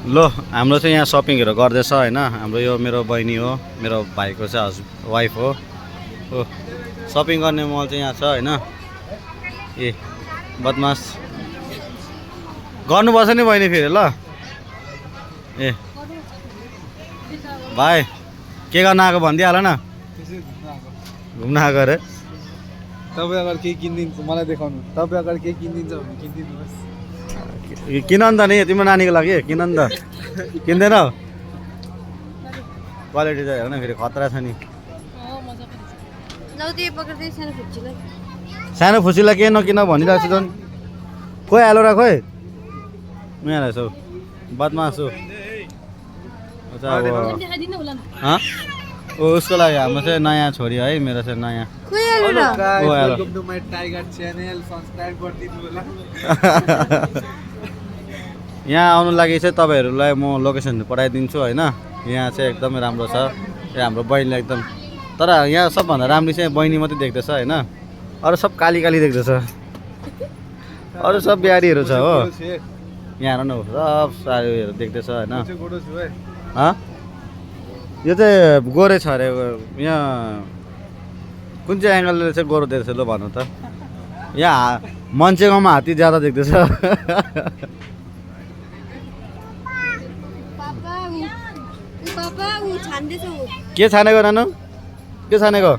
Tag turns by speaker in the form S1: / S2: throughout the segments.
S1: लो हाम्रो चाहिँ यहाँ सपिङहरू गर्दैछ होइन हाम्रो यो मेरो बहिनी हो मेरो भाइको चाहिँ वाइफ हो हो सपिङ गर्ने मल चाहिँ यहाँ छ होइन ए बदमास गर्नुपर्छ नि बहिनी फेरि ल ए भाइ के गर्न आएको भनिदिइहाल न घुम्न आएको अरे
S2: तपाईँ अगाडि केही किनिदिन्छ मलाई देखाउनु तपाईँ अगाडि केही किनिदिन्छ भने किनिदिनुहोस्
S1: किन नि त नि तिम्रो नानीको लागि किन नि त किन्दैनौ क्वालिटी चाहिँ हेर्न फेरि खतरा छ नि सानो फुसीलाई के नकिन भनिरहेको छु झन् खोइ एलोरा खोइ यहाँ रहेछ बदमास हो उसको लागि हाम्रो चाहिँ नयाँ छोरी है मेरो चाहिँ नयाँ
S2: टाइगर च्यानल सब्स्क्राइब गरिदिनु होला
S1: यहाँ आउनु लागि चाहिँ तपाईँहरूलाई म लोकेसन पठाइदिन्छु होइन यहाँ चाहिँ एकदमै राम्रो छ हाम्रो बहिनीलाई एकदम तर यहाँ सबभन्दा राम्रो चाहिँ बहिनी मात्रै देख्दैछ होइन अरू सब काली काली देख्दैछ अरू सब बिहारीहरू छ हो यहाँ हेर्नु सब सारीहरू देख्दैछ होइन यो चाहिँ गोरे छ अरे यहाँ कुन चाहिँ एङ्गलले चाहिँ गोरो देख्छ ल भन्नु त यहाँ मान्छे गाउँमा हात्ती ज्यादा देख्दैछ के छानेको नानु के छानेको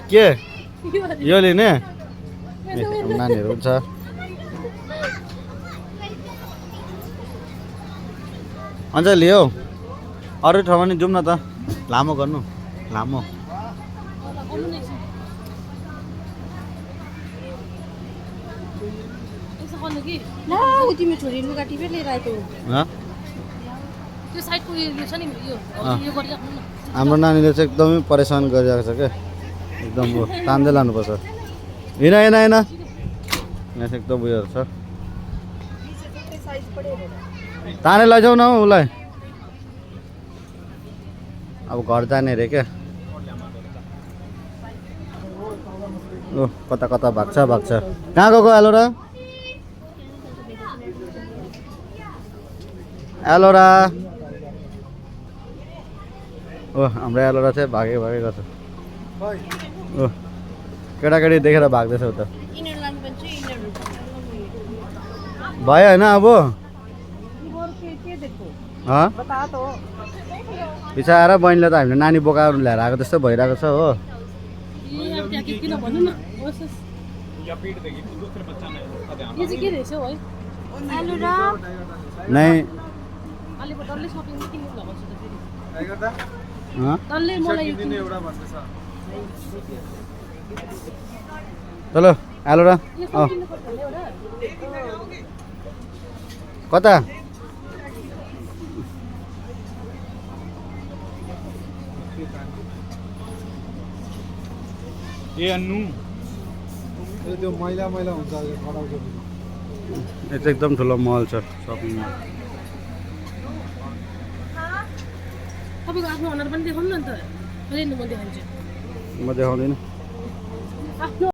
S1: के यो लिने नानीहरू पनि छ अञ्जली हो अरू ठाउँमा नि जाउँ न त लामो गर्नु लामो
S3: तिमी छोरी लुगा टिपेर लिएर आएको
S1: हाम्रो नानीले चाहिँ एकदमै परेशान गरिरहेको छ क्या एकदम तान्दै लानुपर्छ हिँड हिँड हिँड यहाँ चाहिँ एकदम उयोहरू छ ताने लैजाऊ न उसलाई अब घर जाने अरे क्या ओ कता कता भाग्छ कहाँ गएको एलोरा एलोरा ओ हाम्रो एलोरा चाहिँ भागेको छ ओ केटाकेटी देखेर भाग्दैछ उता भयो होइन अब पछि आएर बहिनीले त हामीले नानी बोकाएर ल्याएर आएको जस्तो भइरहेको छ हो नै चलो एलोरा कता
S2: ए अन्नु त्यो मैला मैला हुन्छ खडाउँछ
S1: यो चाहिँ एकदम ठुलो मल छ सपिङ मल
S3: तपाईँको आफ्नो अनुहार पनि देखाउनु न त
S1: म देखाउँदिनँ